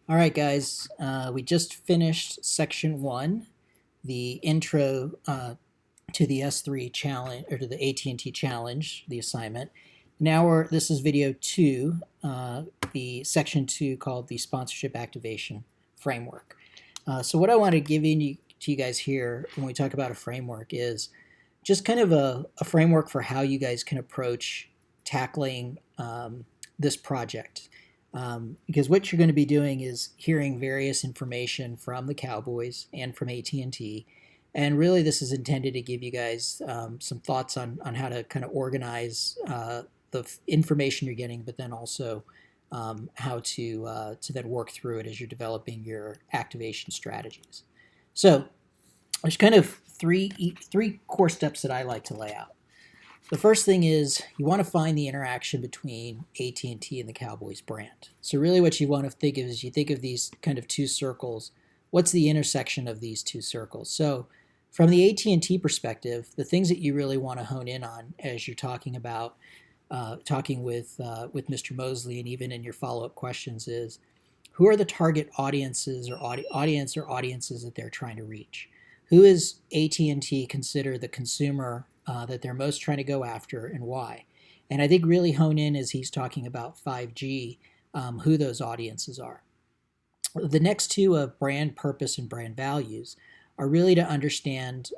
All right, guys, we just finished section one, the intro to the S3 challenge or to the AT&T challenge, the assignment. This is video two, the section two called the sponsorship activation framework. So what I want to give to you guys here when we talk about a framework is just kind of a framework for how you guys can approach tackling this project. Because what you're going to be doing is hearing various information from the Cowboys and from AT&T, and really this is intended to give you guys some thoughts on how to kind of organize the information you're getting, but then also how to then work through it as you're developing your activation strategies. So there's kind of three core steps that I like to lay out. The first thing is you want to find the interaction between AT&T and the Cowboys brand. So really what you want to think of is you think of these kind of two circles. What's the intersection of these two circles? So from the AT&T perspective, the things that you really want to hone in on as you're talking about talking with Mr. Mosley and even in your follow-up questions is who are the target audiences or audiences that they're trying to reach? Who is AT&T consider the consumer that they're most trying to go after and why? And I think really hone in as he's talking about 5G, who those audiences are. The next two of brand purpose and brand values are really to understand,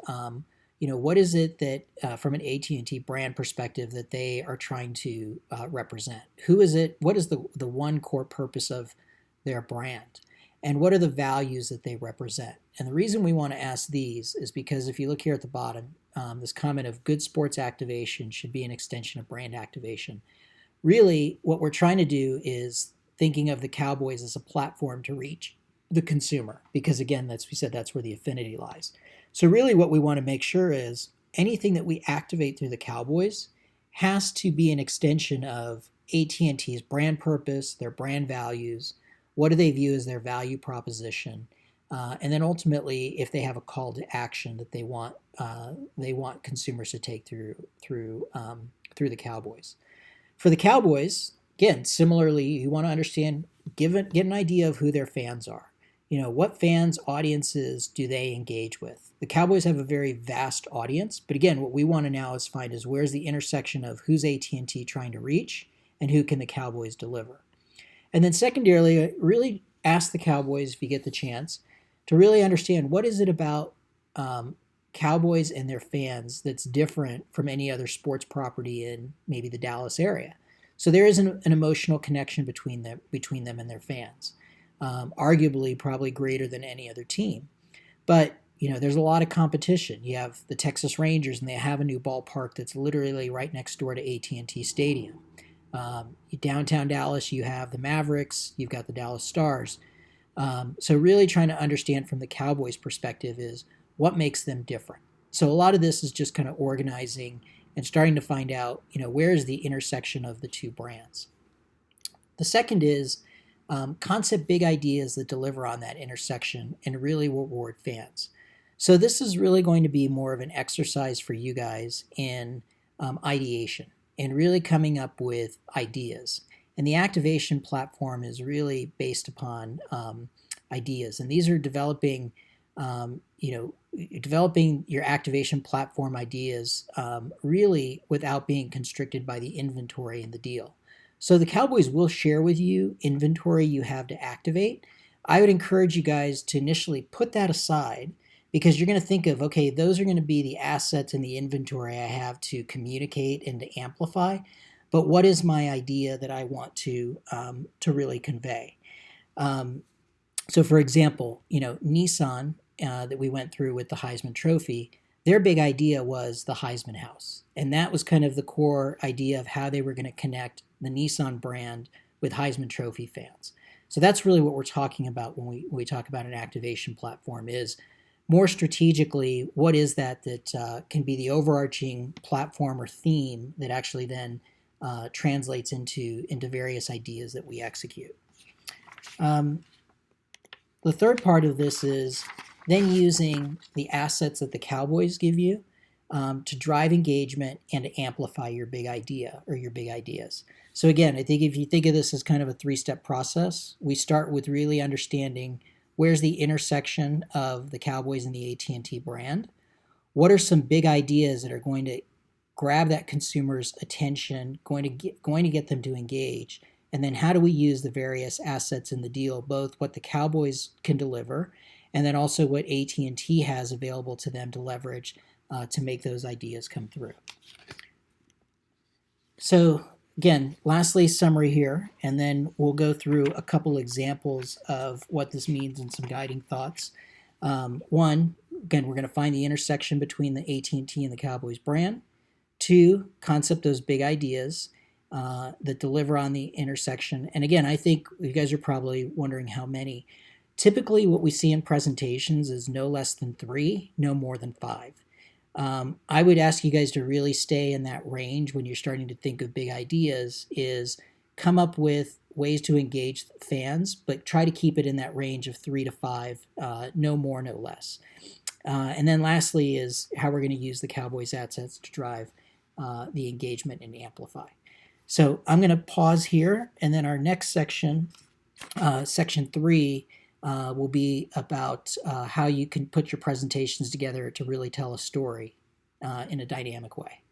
what is it that from an AT&T brand perspective that they are trying to represent? Who is it? What is the one core purpose of their brand? And what are the values that they represent? And the reason we want to ask these is because if you look here at the bottom, this comment of good sports activation should be an extension of brand activation. Really, what we're trying to do is thinking of the Cowboys as a platform to reach the consumer, because again, that's where the affinity lies. So really what we want to make sure is anything that we activate through the Cowboys has to be an extension of AT&T's brand purpose, their brand values, what do they view as their value proposition, and then ultimately, if they have a call to action that they want consumers to take through the Cowboys. For the Cowboys, again, similarly, you want to understand, get an idea of who their fans are. What fans, audiences do they engage with? The Cowboys have a very vast audience, but again, what we want to now find is where's the intersection of who's AT&T trying to reach and who can the Cowboys deliver. And then secondarily, really ask the Cowboys, if you get the chance, to really understand what is it about Cowboys and their fans that's different from any other sports property in maybe the Dallas area. So there is an emotional connection between them and their fans, arguably probably greater than any other team. But there's a lot of competition. You have the Texas Rangers, and they have a new ballpark that's literally right next door to AT&T Stadium. Downtown Dallas, you have the Mavericks, you've got the Dallas Stars. So really trying to understand from the Cowboys' perspective is what makes them different. So a lot of this is just kind of organizing and starting to find out, where is the intersection of the two brands. The second is concept big ideas that deliver on that intersection and really reward fans. So this is really going to be more of an exercise for you guys in ideation and really coming up with ideas. And the activation platform is really based upon ideas. And these are developing, developing your activation platform ideas really without being constricted by the inventory in the deal. So the Cowboys will share with you inventory you have to activate. I would encourage you guys to initially put that aside because you're going to think of, okay, those are going to be the assets and the inventory I have to communicate and to amplify. But what is my idea that I want to really convey? So, for example, Nissan that we went through with the Heisman Trophy, their big idea was the Heisman House, and that was kind of the core idea of how they were going to connect the Nissan brand with Heisman Trophy fans. So that's really what we're talking about when we talk about an activation platform is more strategically, what is that can be the overarching platform or theme that actually then translates into various ideas that we execute. The third part of this is then using the assets that the Cowboys give you to drive engagement and to amplify your big idea or your big ideas. So again, I think if you think of this as kind of a three-step process, we start with really understanding where's the intersection of the Cowboys and the AT&T brand. What are some big ideas that are going to grab that consumer's attention, going to get them to engage? And then how do we use the various assets in the deal, both what the Cowboys can deliver and then also what AT&T has available to them to leverage to make those ideas come through. So again, lastly, summary here, and then we'll go through a couple examples of what this means and some guiding thoughts. One, again, we're going to find the intersection between the AT&T and the Cowboys brand. Two, concept those big ideas that deliver on the intersection. And again, I think you guys are probably wondering how many. Typically, what we see in presentations is no less than 3, no more than 5. I would ask you guys to really stay in that range when you're starting to think of big ideas, is come up with ways to engage fans, but try to keep it in that range of 3 to 5, no more, no less. And then lastly is how we're going to use the Cowboys assets to drive the engagement and amplify. So I'm going to pause here, and then our next section, section 3, will be about how you can put your presentations together to really tell a story in a dynamic way.